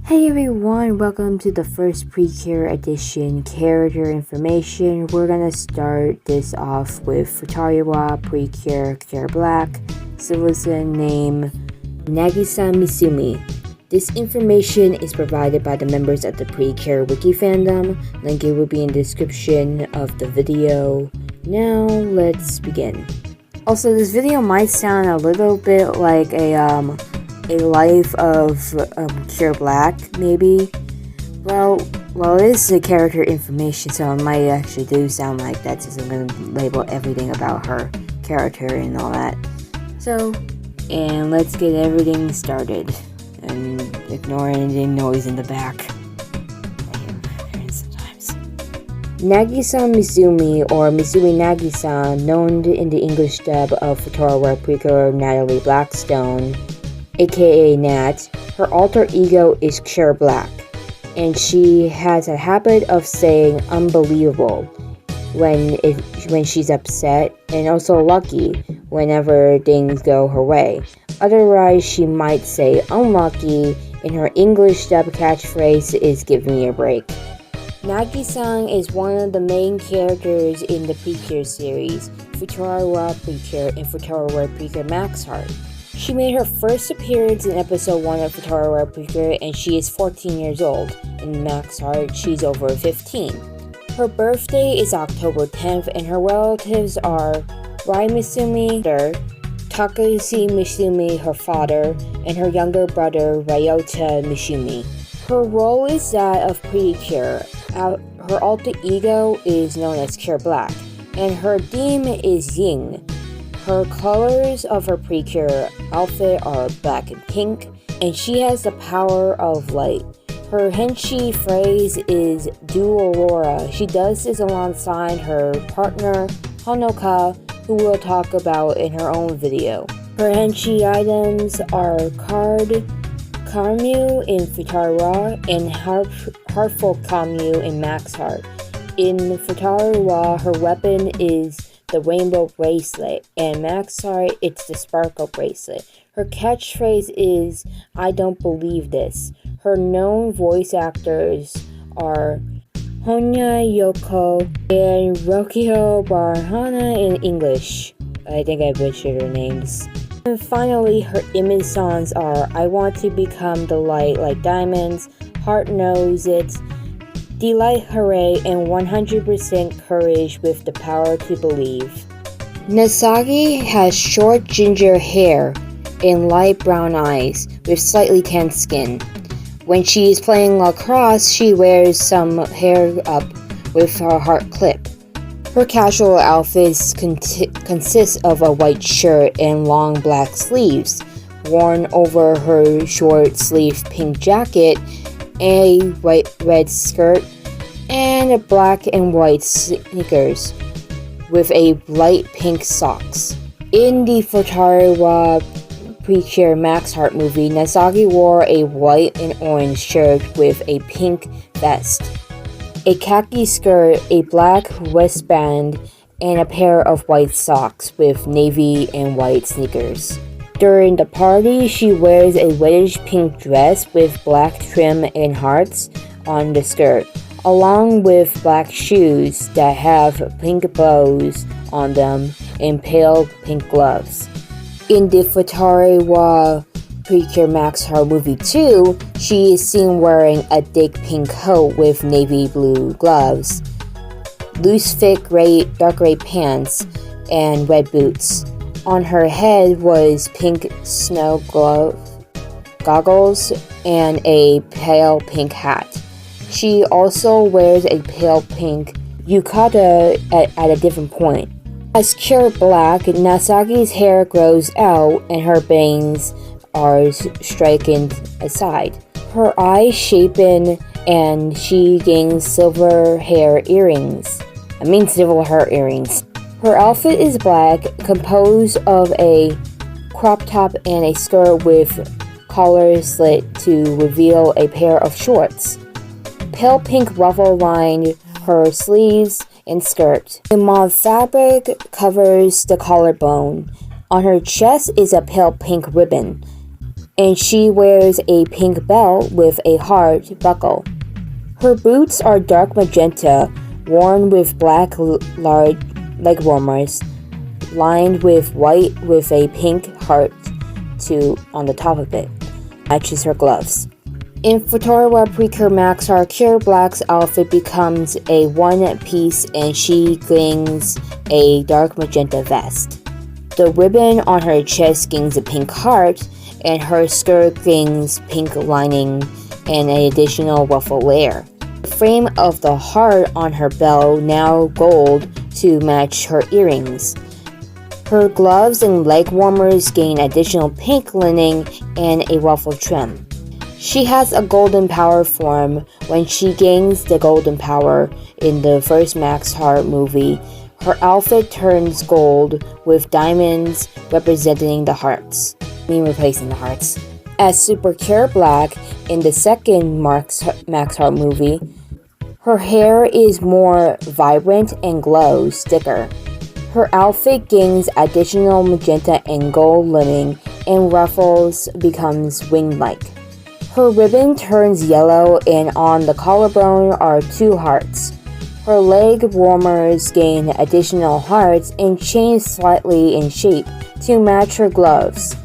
Hey everyone, welcome to the first Percure edition character information. We're gonna start this off with Futari wa Percure Cure Black, citizen name Nasgia Misumi. This information is provided by the members of the Percure wiki fandom. Link will be in the description of the video. Now let's begin. Also, this video might sound a little bit like a life of Cure Black, maybe. Well, it is the character information, so it might actually do sound like that, since I'm going to label everything about her character and all that. So, and let's get everything started, and ignore any noise in the back. Sometimes. Nasgia Misumi, or Misumi Nagisa, known in the English dub of Futari wa Percure Natalie Blackstone, aka Nat. Her alter ego is Cure Black, and she has a habit of saying unbelievable when she's upset, and also lucky whenever things go her way. Otherwise, she might say unlucky, and her English dub catchphrase is "give me a break." Nagi-san is one of the main characters in the Percure series, Futari wa Percure and Futari wa Percure Max Heart. She made her first appearance in episode 1 of Futari wa Percure, and she is 14 years old. In Max Heart, she's over 15. Her birthday is October 10th, and her relatives are Rai Misumi, Takashi Misumi, her father, and her younger brother, Ryota Misumi. Her role is that of Percure. Her alter ego is known as Cure Black, and her theme is Ying. Her colors of her Percure outfit are black and pink, and she has the power of light. Her henshi phrase is "Do Aurora." She does this alongside her partner, Honoka, who we'll talk about in her own video. Her henshi items are Karmu in Futari wa and Heartful Kamu in Max Heart. In Futari wa, her weapon is the rainbow bracelet, and Max Heart, it's the sparkle bracelet. Her catchphrase is "I don't believe this." Her known voice actors are Honya Yoko and Rokio Barhana in English. I think I butchered her names. And finally, her image songs are "I Want to Become the Light Like Diamonds," "Heart Knows It," "Delight Hooray," and 100% Courage with the Power to Believe. Nasagi has short ginger hair and light brown eyes with slightly tanned skin. When she is playing lacrosse, she wears some hair up with her heart clip. Her casual outfits consist of a white shirt and long black sleeves, worn over her short sleeve pink jacket, a red skirt, and a black and white sneakers with a light pink socks. In the Futari wa Percure Max Heart movie, Nasagi wore a white and orange shirt with a pink vest, a khaki skirt, a black waistband, and a pair of white socks with navy and white sneakers. During the party, she wears a reddish pink dress with black trim and hearts on the skirt, along with black shoes that have pink bows on them and pale pink gloves. In the Futari wa Percure Max Heart movie 2, she is seen wearing a thick pink coat with navy blue gloves, loose fit dark gray pants, and red boots. On her head was pink snow goggles and a pale pink hat. She also wears a pale pink yukata at a different point. As Cure Black, Nasagi's hair grows out and her bangs are striken aside. Her eyes shapen and she gains silver hair earrings. Her outfit is black, composed of a crop top and a skirt with collar slit to reveal a pair of shorts. Pale pink ruffle lined her sleeves and skirt. A mauve fabric covers the collarbone. On her chest is a pale pink ribbon. and she wears a pink belt with a heart buckle. Her boots are dark magenta, worn with black large leg warmers, lined with white with a pink heart on the top of it. Matches her gloves. In Futari wa Percure Max Heart, Pure Black's outfit becomes a one piece and she gains a dark magenta vest. The ribbon on her chest gains a pink heart, and her skirt gains pink lining and an additional ruffle layer. The frame of the heart on her belt now gold to match her earrings. Her gloves and leg warmers gain additional pink lining and a ruffle trim. She has a golden power form. When she gains the golden power in the first Max Heart movie, her outfit turns gold with diamonds representing the hearts. Replacing the hearts. As Super Pure Black in the second Max Heart movie, her hair is more vibrant and glows thicker. Her outfit gains additional magenta and gold lining, and ruffles becomes wing-like. Her ribbon turns yellow, and on the collarbone are two hearts. Her leg warmers gain additional hearts and change slightly in shape to match her gloves.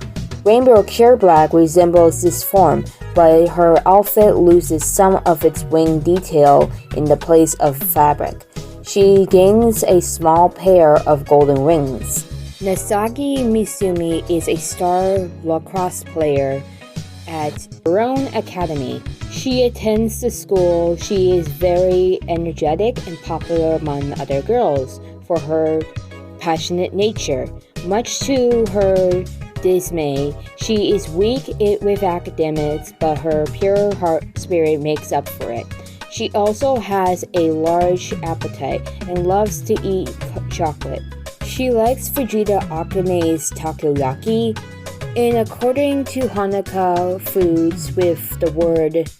Rainbow Pure Black resembles this form, but her outfit loses some of its wing detail in the place of fabric. She gains a small pair of golden rings. Nasgia Misumi is a star lacrosse player at her own academy. She attends the school. She is very energetic and popular among other girls for her passionate nature. Much to her dismay, she is weak with academics, but her pure heart spirit makes up for it. She also has a large appetite and loves to eat chocolate. She likes Fujita Akane's takoyaki, and according to Honoka foods with the word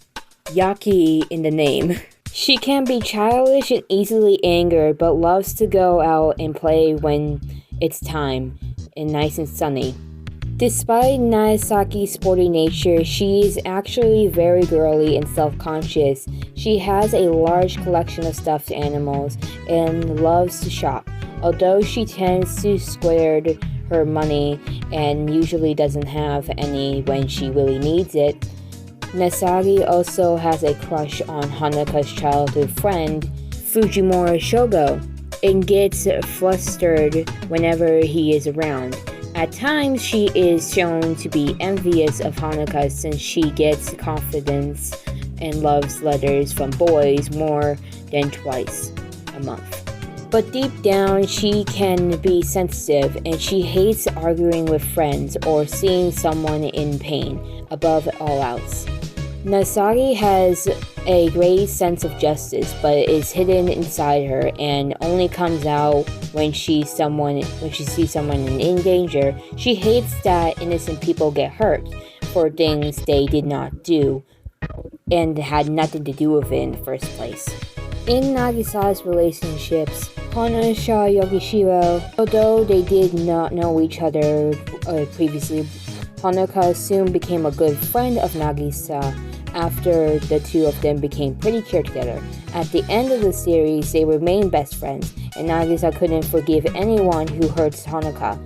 yaki in the name. She can be childish and easily angered, but loves to go out and play when it's time and nice and sunny. Despite Nasaki's sporty nature, she is actually very girly and self-conscious. She has a large collection of stuffed animals and loves to shop. Although she tends to squander her money and usually doesn't have any when she really needs it, Nasagi also has a crush on Honoka's childhood friend, Fujimura Shogo, and gets flustered whenever he is around. At times, she is shown to be envious of Honoka since she gets confidence and loves letters from boys more than twice a month. But deep down, she can be sensitive and she hates arguing with friends or seeing someone in pain above all else. Nasagi has a great sense of justice, but it is hidden inside her and only comes out when she sees someone in danger. She hates that innocent people get hurt for things they did not do and had nothing to do with it in the first place. In Nagisa's relationships, Hana and Yukishiro, although they did not know each other previously, Honoka soon became a good friend of Nagisa after the two of them became pretty cute together. At the end of the series, they remained best friends, and Nagisa couldn't forgive anyone who hurts Honoka.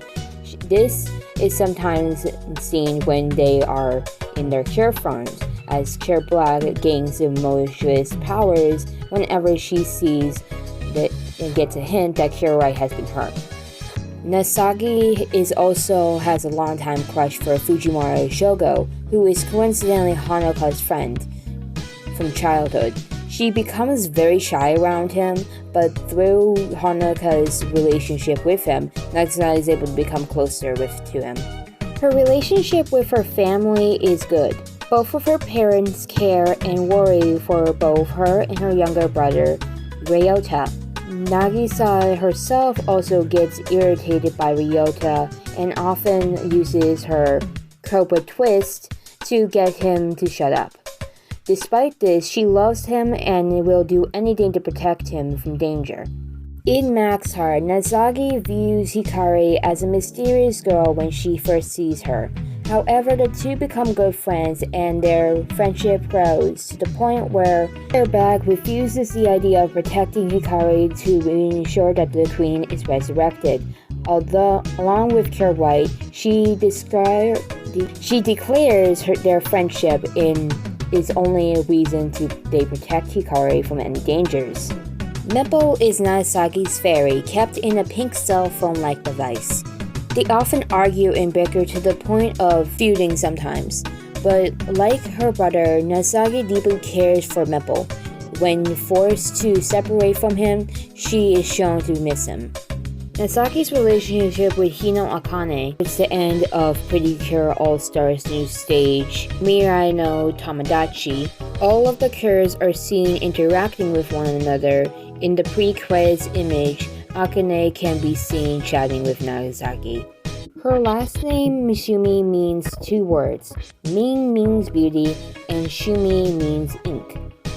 This is sometimes seen when they are in their cure forms, as Pure Black gains emotionless powers whenever she sees that and gets a hint that Pure White has been hurt. Nasagi also has a longtime crush for Fujimura Shogo, who is coincidentally Honoka's friend from childhood. She becomes very shy around him, but through Honoka's relationship with him, Nagisa is able to become closer to him. Her relationship with her family is good. Both of her parents care and worry for both her and her younger brother, Ryota. Nagisa herself also gets irritated by Ryota and often uses her Cobra Twist to get him to shut up. Despite this, she loves him and will do anything to protect him from danger. In Max Heart, Nasagi views Hikari as a mysterious girl when she first sees her. However, the two become good friends and their friendship grows to the point where Pure Black refuses the idea of protecting Hikari to ensure that the queen is resurrected. Although, along with Pure White, she declares their friendship is only a reason they protect Hikari from any dangers. Mepple is Nagasaki's fairy, kept in a pink cell phone-like device. They often argue and bicker to the point of feuding sometimes, but like her brother, Nasagi deeply cares for Mepple. When forced to separate from him, she is shown to miss him. Nasaki's relationship with Hino Akane is the end of Pretty Cure All-Stars new stage, Mirai no Tomodachi. All of the Cures are seen interacting with one another. In the pre-credits image, Akane can be seen chatting with Nagasaki. Her last name, Misumi, means two words. Min means beauty, and Shumi means ink,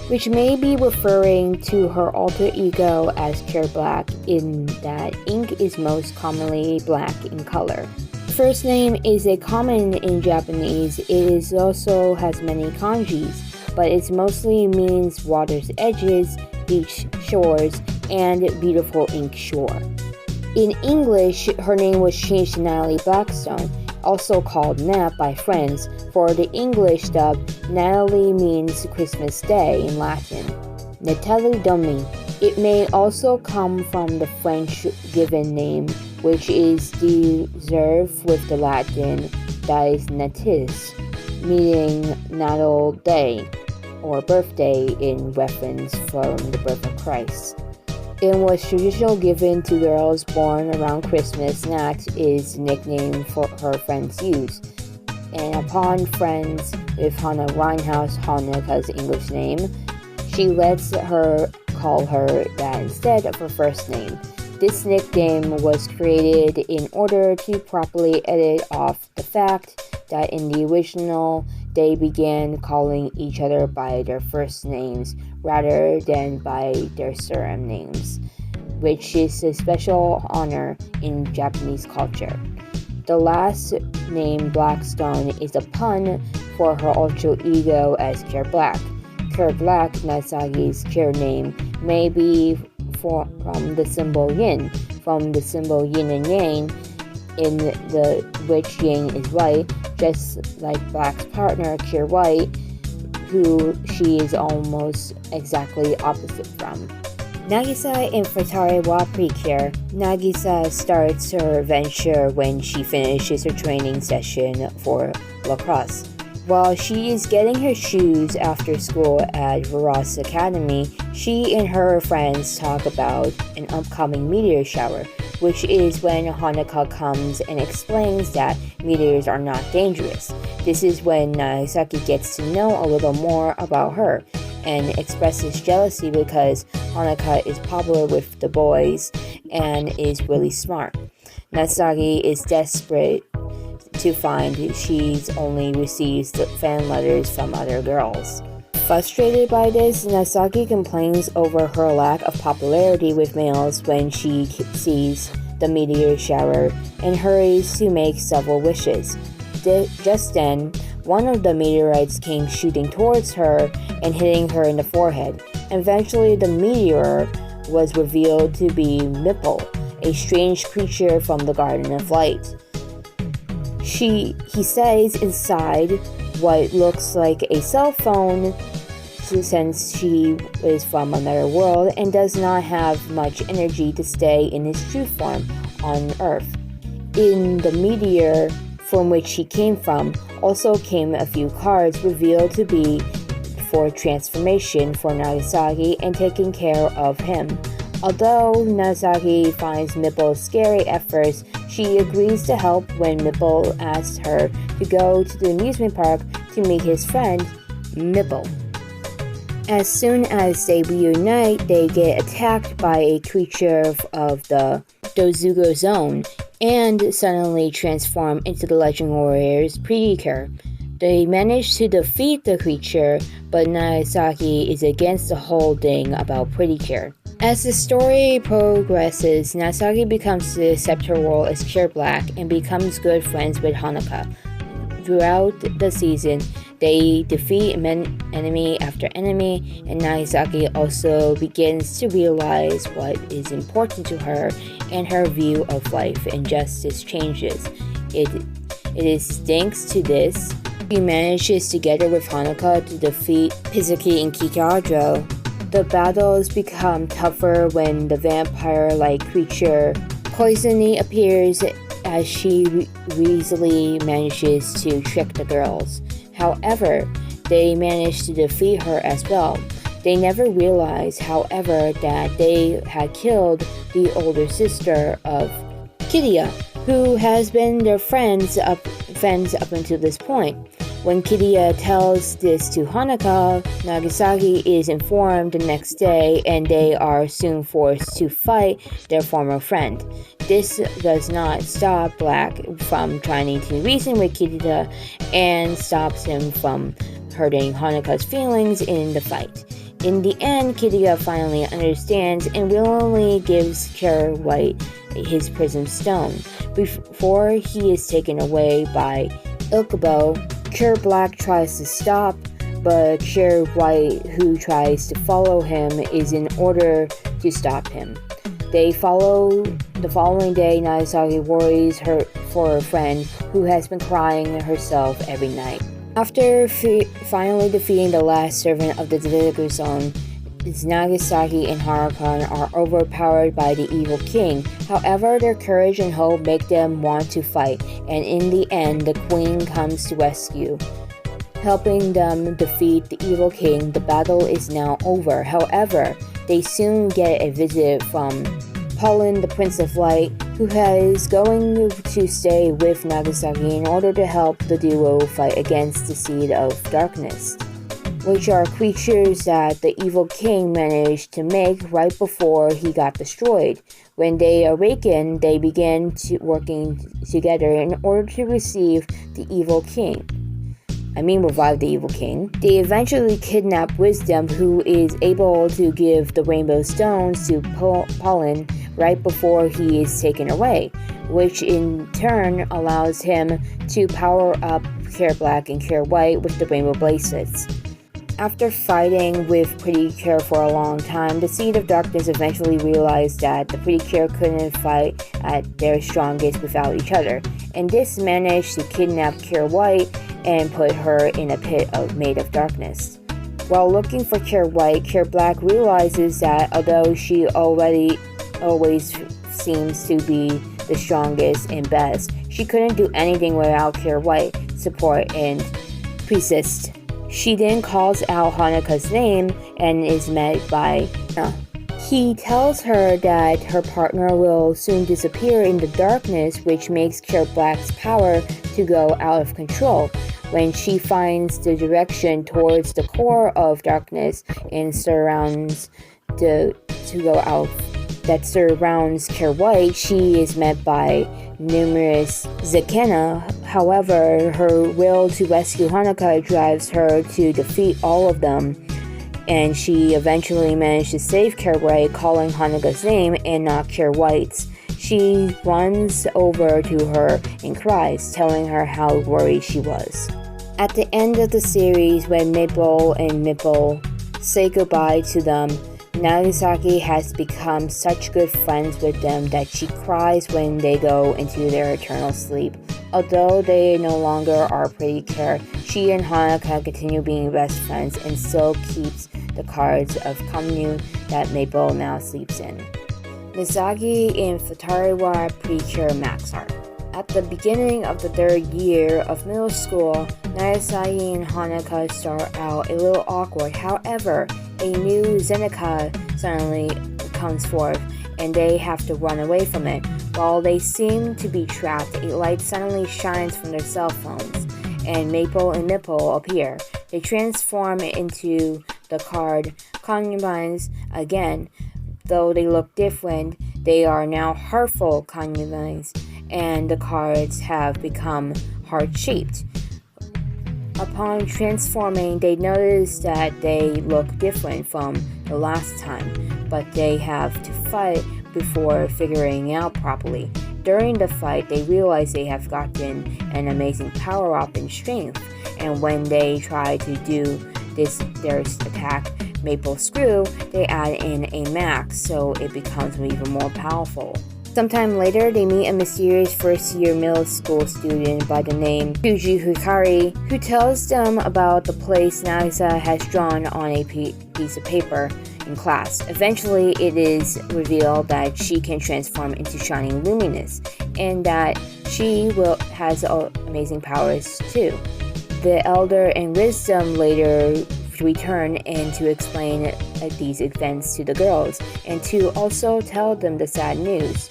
which may be referring to her alter ego as Pure Black, in that ink is most commonly black in color. First name is a common in Japanese. It also has many kanjis, but it mostly means water's edges, beach shores, and beautiful ink shore. In English, her name was changed to Natalie Blackstone, also called Nat by friends. For the English dub, Natalie means Christmas Day in Latin. Natalie Domi. It may also come from the French given name, which is deserved with the Latin dies natis, meaning natal day, or birthday in reference from the birth of Christ. It was traditionally given to girls born around Christmas. Nat is the nickname for her friends use. And upon friends with Hannah Winehouse, Honoka's English name, she lets her call her that instead of her first name. This nickname was created in order to properly edit off the fact that in the original they began calling each other by their first names rather than by their surname names, which is a special honor in Japanese culture. The last name Blackstone is a pun for her alter ego as Pure Black. Pure Black, Nasagi's pure name, may be from the symbol yin, from the symbol yin and yang, in which yang is white, just like Black's partner, Pure White, who she is almost exactly opposite from. Nagisa and Futari wa Percure. Nagisa starts her venture when she finishes her training session for lacrosse. While she is getting her shoes after school at Varas Academy, she and her friends talk about an upcoming meteor shower, which is when Honoka comes and explains that meteors are not dangerous. This is when Nagasaki gets to know a little more about her and expresses jealousy because Honoka is popular with the boys and is really smart. Nagasaki is desperate to find she's only receives fan letters from other girls. Frustrated by this, Nagasaki complains over her lack of popularity with males when she sees the meteor shower and hurries to make several wishes. Just then, one of the meteorites came shooting towards her and hitting her in the forehead. Eventually, the meteor was revealed to be Mepple, a strange creature from the Garden of Light. He stays inside what looks like a cell phone since she is from another world and does not have much energy to stay in his true form on Earth. In the meteor from which he came from also came a few cards revealed to be for transformation for Nagasaki and taking care of him. Although Nagasaki finds Mepple scary at first, she agrees to help when Mepple asks her to go to the amusement park to meet his friend, Mepple. As soon as they reunite, they get attacked by a creature of the Dozugo Zone and suddenly transform into the Legend Warriors Percure. They manage to defeat the creature, but Nagasaki is against the whole thing about Percure. As the story progresses, Nagasaki becomes to accept her role as Pure Black and becomes good friends with Honoka. Throughout the season, they defeat enemy after enemy, and Nagasaki also begins to realize what is important to her, and her view of life and justice changes. It is thanks to this she manages, together with Honoka, to defeat Pizuki and Kikadro. The battles become tougher when the vampire-like creature Poisony appears, as she easily manages to trick the girls. However, they manage to defeat her as well. They never realize, however, that they had killed the older sister of Kidia, who has been their friends up until this point. When Kidia tells this to Honoka, Nagasaki is informed the next day, and they are soon forced to fight their former friend. This does not stop Black from trying to reason with Kidia and stops him from hurting Honoka's feelings in the fight. In the end, Kidia finally understands and willingly gives Cure White his prism stone. Before he is taken away by Ilkubo, Cure Black tries to stop, but Cure White, who tries to follow him, is in order to stop him. The following day, Nagasaki worries for her friend, who has been crying herself every night. After finally defeating the last servant of the Davidic Zone, Nagasaki and Harukan are overpowered by the evil king. However, their courage and hope make them want to fight, and in the end, the queen comes to rescue, helping them defeat the evil king. The battle is now over. However, they soon get a visit from Paulin, the Prince of Light, who is going to stay with Nagasaki in order to help the duo fight against the Seed of Darkness, which are creatures that the evil king managed to make right before he got destroyed. When they awaken, they begin working together in order to revive the evil king. They eventually kidnap Wisdom, who is able to give the Rainbow Stones to Paulin right before he is taken away, which in turn allows him to power up Cure Black and Cure White with the Rainbow Bracelets. After fighting with Pretty Cure for a long time, the Seed of Darkness eventually realized that the Pretty Cure couldn't fight at their strongest without each other, and this managed to kidnap Cure White and put her in a pit made of darkness. While looking for Cure White, Cure Black realizes that although she always seems to be the strongest and best, she couldn't do anything without Cure White's support and persist. She then calls out Honoka's name and is met by Hino. He tells her that her partner will soon disappear in the darkness, which makes Cure Black's power to go out of control. When she finds the direction towards the core of darkness and surrounds Cure White, she is met by numerous Zekena. However, her will to rescue Honoka drives her to defeat all of them, and she eventually managed to save Cure White, calling Honoka's name and not Cure White's. She runs over to her and cries, telling her how worried she was. At the end of the series, when Mepple and Mepple say goodbye to them, Nagasaki has become such good friends with them that she cries when they go into their eternal sleep. Although they no longer are Pretty Cure, she and Honoka continue being best friends and still keeps the cards of commune that Mepple now sleeps in. Nasagi and Futari wa Pretty Cure Max Art. At the beginning of the third year of middle school, Nagasaki and Honoka start out a little awkward. However, a new Zeneca suddenly comes forth, and they have to run away from it. While they seem to be trapped, a light suddenly shines from their cell phones, and Mepple and Mepple appear. They transform into the card concubines again. Though they look different, they are now heartful concubines, and the cards have become heart-shaped. Upon transforming, they notice that they look different from the last time, but they have to fight before figuring out properly. During the fight, they realize they have gotten an amazing power-up in strength, and when they try to do their attack Mapple Screw, they add in a max, so it becomes even more powerful. Sometime later, they meet a mysterious first-year middle school student by the name Hikari, who tells them about the place Negisa has drawn on a piece of paper in class. Eventually, it is revealed that she can transform into shining luminous, and that she has amazing powers too. The Elder and Wisdom later return and to explain these events to the girls, and to also tell them the sad news.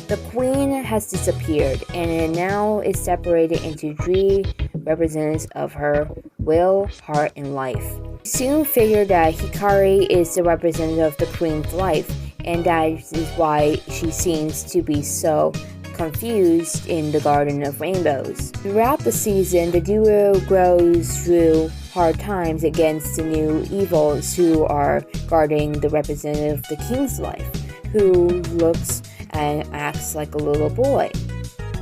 The queen has disappeared, and it now is separated into 3 representatives of her will, heart, and life. We soon figure that Hikari is the representative of the queen's life, and that is why she seems to be so confused in the Garden of Rainbows. Throughout the season, the duo grows through hard times against the new evils who are guarding the representative of the king's life, who looks and acts like a little boy.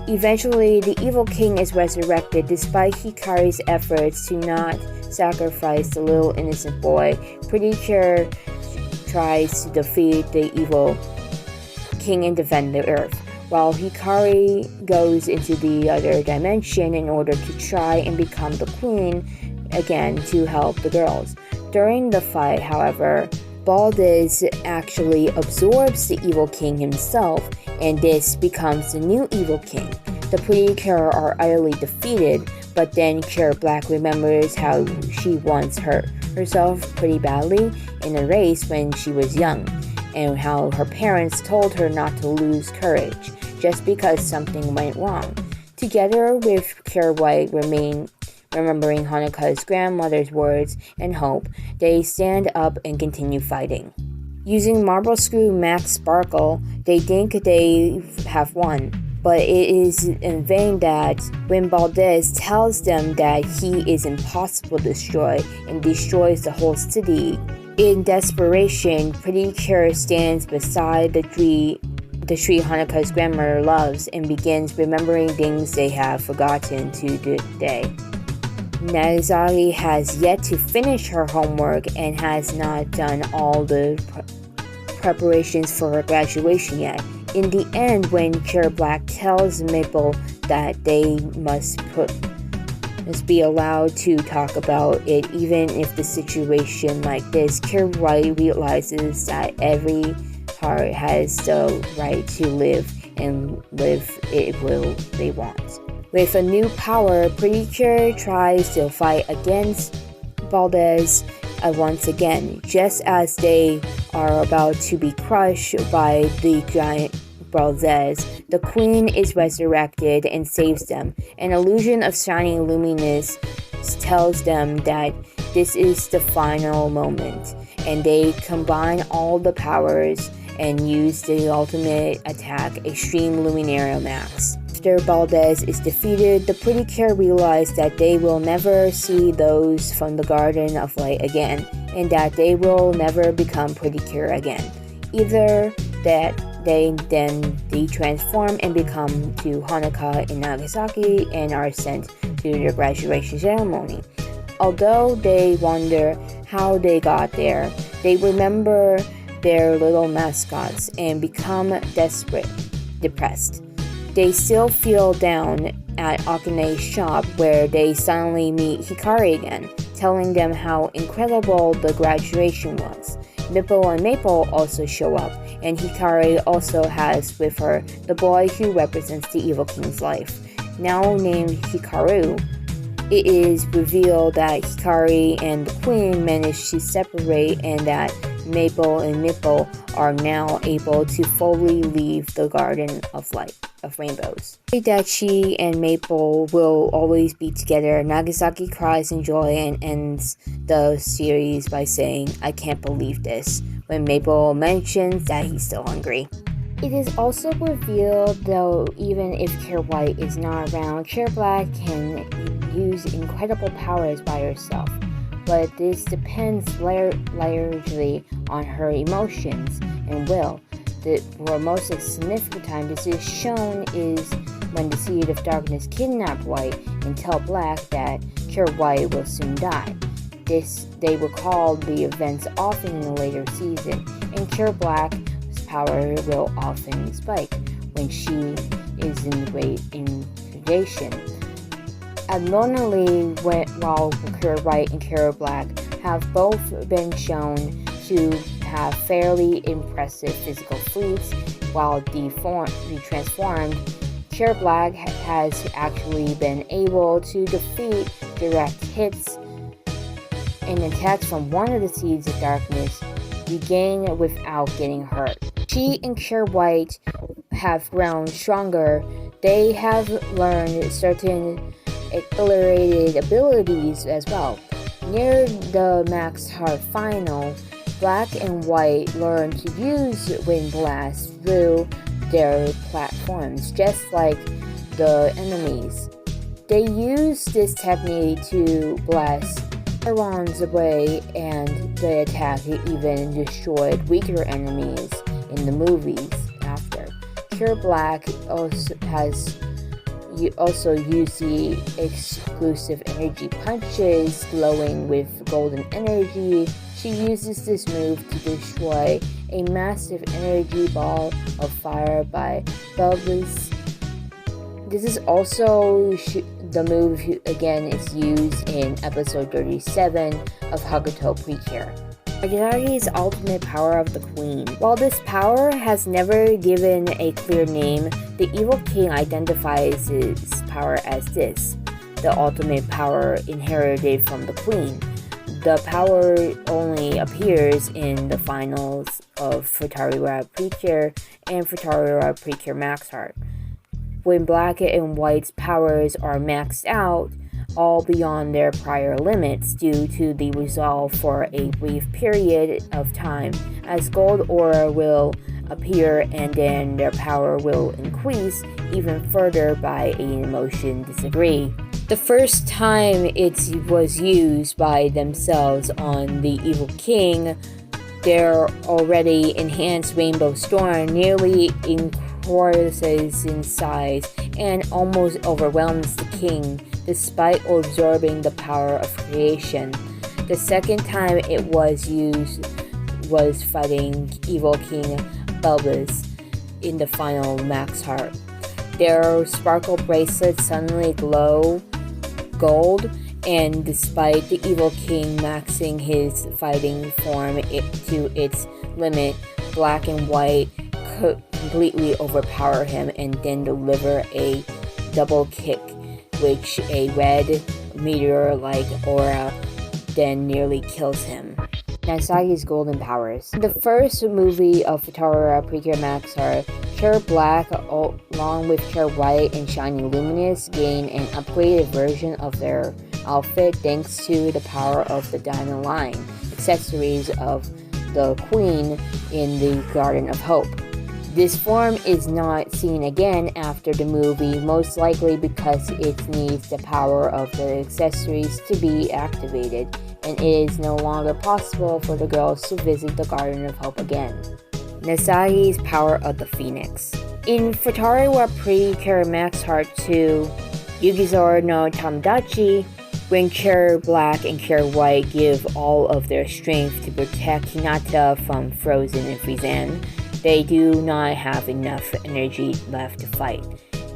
Eventually, the evil king is resurrected despite Hikari's efforts to not sacrifice the little innocent boy. Percure tries to defeat the evil king and defend the earth, while Hikari goes into the other dimension in order to try and become the queen again to help the girls. During the fight, however, Baldez actually absorbs the evil king himself, and this becomes the new evil king. The Percure are utterly defeated, but then Cure Black remembers how she once hurt herself pretty badly in a race when she was young, and how her parents told her not to lose courage just because something went wrong. Together with Cure White remembering Honoka's grandmother's words and hope, they stand up and continue fighting. Using Marble Screw Max Sparkle, they think they have won, but it is in vain that when Baldez tells them that he is impossible to destroy and destroys the whole city. In desperation, Percure stands beside the tree Honoka's grandmother loves and begins remembering things they have forgotten to this day. Nasgia has yet to finish her homework and has not done all the preparations for her graduation yet. In the end, when Cure Black tells Mepple that they must be allowed to talk about it even if the situation like this, Cure White realizes that every heart has the right to live and live it will they want. With a new power, Percure tries to fight against Baldez once again. Just as they are about to be crushed by the giant Baldez, the queen is resurrected and saves them. An illusion of shining luminous tells them that this is the final moment, and they combine all the powers and use the ultimate attack, Extreme Luminario Max. After Baldez is defeated, the Percure realize that they will never see those from the Garden of Light again, and that they will never become Percure again. Either that they then transform and become to Honoka and Nagasaki and are sent to their graduation ceremony. Although they wonder how they got there, they remember their little mascots and become depressed. They still feel down at Akane's shop, where they suddenly meet Hikari again, telling them how incredible the graduation was. Mepple and Mapple also show up, and Hikari also has with her the boy who represents the evil king's life. Now named Hikaru, it is revealed that Hikari and the queen managed to separate, and that Mapple and Mepple are now able to fully leave the Garden of Light of Rainbows. That she and Mapple will always be together, Nagasaki cries in joy and ends the series by saying, "I can't believe this," when Mapple mentions that he's still hungry. It is also revealed, though, even if Cure White is not around, Cure Black can use incredible powers by herself, but this depends largely on her emotions and will. The most significant time this is shown is when the Seed of Darkness kidnap White and tell Black that Cure White will soon die. They recall the events often in a later season, and Cure Black's power will often spike when she is in great indignation. Abnormally, while Cure White and Cure Black have both been shown to have fairly impressive physical feats while transformed, Cure Black has actually been able to defeat direct hits and attacks from one of the Seeds of Darkness again without getting hurt. She and Cure White have grown stronger. They have learned certain accelerated abilities as well. Near the Max Heart final, Black and White learn to use Wind Blast through their platforms, just like the enemies. They use this technique to blast neurons away, and the attack even destroyed weaker enemies in the movies after. Cure Black also use the exclusive energy punches, glowing with golden energy. She uses this move to destroy a massive energy ball of fire by Belvis. This is also the move again is used in episode 37 of Hakuto Percure. Hikari's ultimate power of the Queen. While this power has never given a clear name, the Evil King identifies his power as this, the ultimate power inherited from the Queen. The power only appears in the finals of Futari Percure and Futari Percure Max Heart. When Black and White's powers are maxed out, all beyond their prior limits due to the resolve for a brief period of time, as gold aura will appear and then their power will increase even further by an emotion disagree. The first time it was used by themselves on the Evil King, their already enhanced Rainbow Storm nearly increases in size and almost overwhelms the king, despite absorbing the power of creation. The second time it was used was fighting Evil King Belvis in the final Max Heart. Their sparkle bracelets suddenly glow gold, and despite the Evil King maxing his fighting form to its limit, Black and White could completely overpower him and then deliver a double kick, which a red meteor-like aura then nearly kills him. Nasgia's golden powers. In the first movie of Futari Percure Max Heart, Cure Black, along with Cure White and Shining Luminous, gain an upgraded version of their outfit thanks to the power of the Diamond Line, accessories of the Queen in the Garden of Hope. This form is not seen again after the movie, most likely because it needs the power of the accessories to be activated, and it is no longer possible for the girls to visit the Garden of Hope again. Nasgia's power of the Phoenix. In Futari Percure Max Heart 2, Yukishiro no Tomodachi, when Cure Black and Cure White give all of their strength to protect Hinata from Frozen and Friesen, they do not have enough energy left to fight,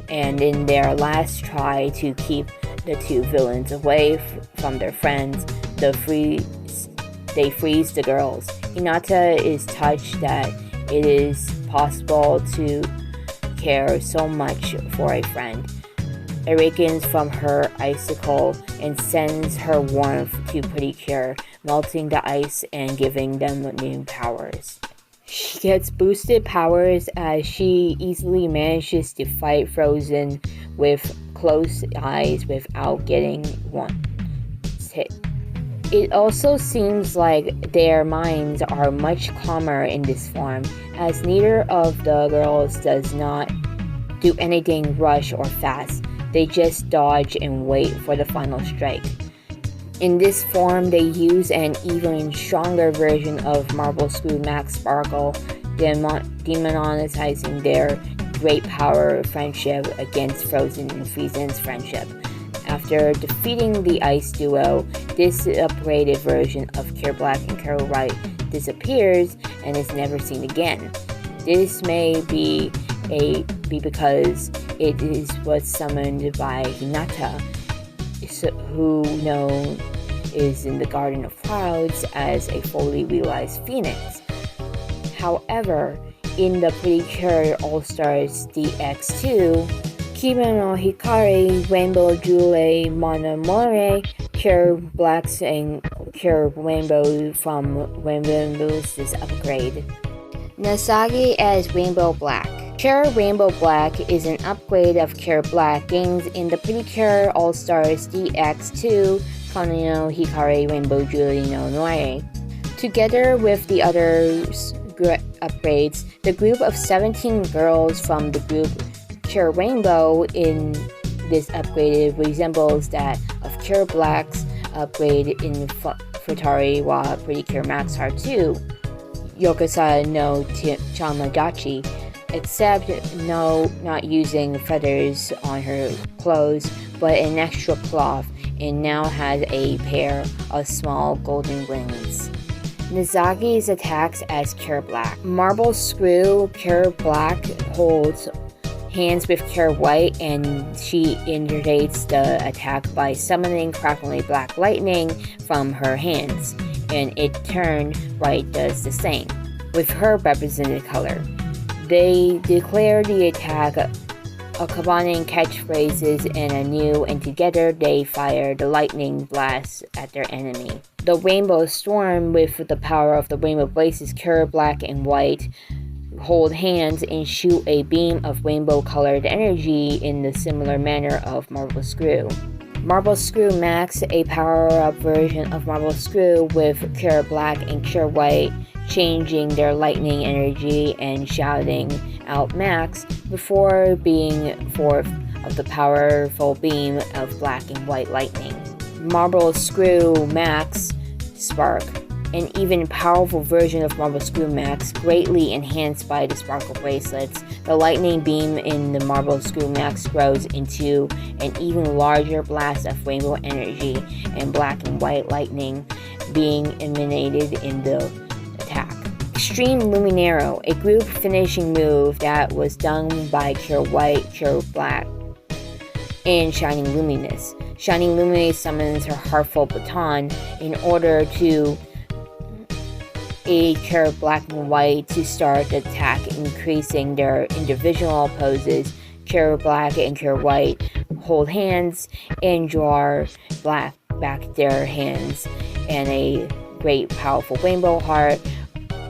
and in their last try to keep the two villains away from their friends, they freeze the girls. Hinata is touched that it is possible to care so much for a friend, awakens from her icicle and sends her warmth to Percure, melting the ice and giving them new powers. She gets boosted powers as she easily manages to fight Frozen with closed eyes without getting one hit. It also seems like their minds are much calmer in this form, as neither of the girls does not do anything rush or fast. They just dodge and wait for the final strike. In this form, they use an even stronger version of Marble Screw Max Sparkle demonetizing their great power friendship against Frozen and Frieza's friendship. After defeating the Ice Duo, this upgraded version of Cure Black and Cure White disappears and is never seen again. This may be because it was summoned by Hinata, who is in the Garden of Clouds as a fully realized phoenix. However, in the Percure All-Stars DX2, Kimono Hikari, Rainbow Jewelry, Monomore, Cure Blacks, and Cure Rainbow from Rainbow's upgrade. Nasagi as Rainbow Black. Cure Rainbow Black is an upgrade of Cure Black gained in the Percure All-Stars DX2, Kimono Hikari, Rainbow Jewelry no Noire. Together with the other upgrades, the group of 17 girls from the group Cure Rainbow in this upgraded resembles that of Cure Black's upgrade in Futari wa Percure Max Heart 2, Yokosa no Chamadachi, except not using feathers on her clothes, but an extra cloth, and now has a pair of small golden wings. Nasagi's attacks as Cure Black. Marble Screw Cure Black holds hands with Cure White, and she initiates the attack by summoning crackling black lightning from her hands, and in turn White does the same, with her represented color. They declare the attack, combining catchphrases and anew, and together they fire the lightning blast at their enemy. The Rainbow Storm, with the power of the Rainbow Blazes, Cure Black and White hold hands and shoot a beam of rainbow-colored energy in the similar manner of Marble Screw. Marble Screw Max, a power-up version of Marble Screw with Cure Black and Cure White changing their lightning energy and shouting out Max before being forth of the powerful beam of black and white lightning. Marble Screw Max Spark, an even powerful version of Marble Screw Max, greatly enhanced by the sparkle bracelets. The lightning beam in the Marble Screw Max grows into an even larger blast of rainbow energy and black and white lightning being emanated in the attack. Extreme Luminero, a group finishing move that was done by Cure White, Cure Black, and Shining Luminous. Shining Luminous summons her Heartful Baton in order to aid Cure Black and White to start the attack, increasing their individual poses. Cure Black and Cure White hold hands and draw Black back their hands, and a great powerful rainbow heart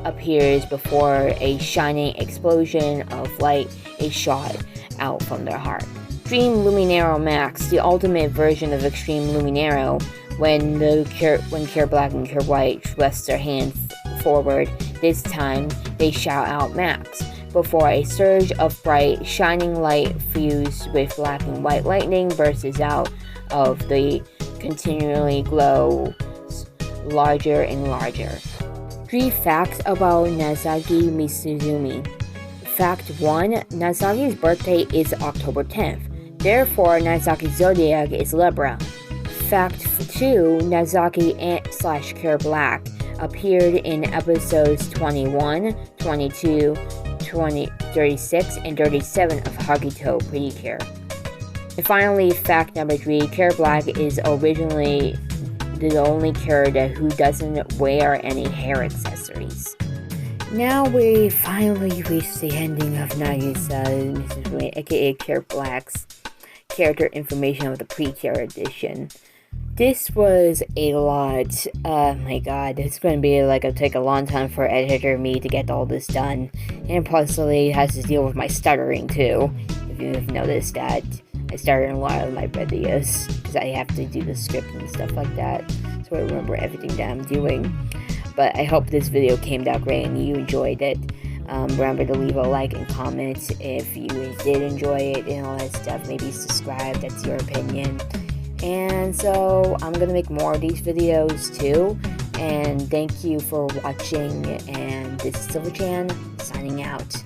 appears before a shining explosion of light is shot out from their heart. Extreme Luminero Max, the ultimate version of Extreme Luminero, when Cure Black and Cure White thrust their hands forward, this time they shout out Max, before a surge of bright, shining light fused with black and white lightning bursts out of the continually glow larger and larger. 3 facts about Nasgia Misumi. Fact 1. Nasagi's birthday is October 10th. Therefore, Nasagi's zodiac is Libra. Fact 2. Nasagi / Cure Black appeared in episodes 21, 22, 36, and 37 of Hagito Percure. And finally, fact number 3. Cure Black is originally the only Cure who doesn't wear any hair accessories. Now we finally reached the ending of Negisa Misumi, aka Cure Black's character information of the Percure edition. This was a lot. Oh my god, it's going to be take a long time for editor me to get all this done. And possibly has to deal with my stuttering too. If you've noticed that, I stutter in a lot of my videos because I have to do the script and stuff like that, so I remember everything that I'm doing. But I hope this video came out great and you enjoyed it. Remember to leave a like and comment if you did enjoy it and all that stuff. Maybe subscribe, that's your opinion. And so I'm gonna make more of these videos too, And thank you for watching, and this is Silverchan signing out.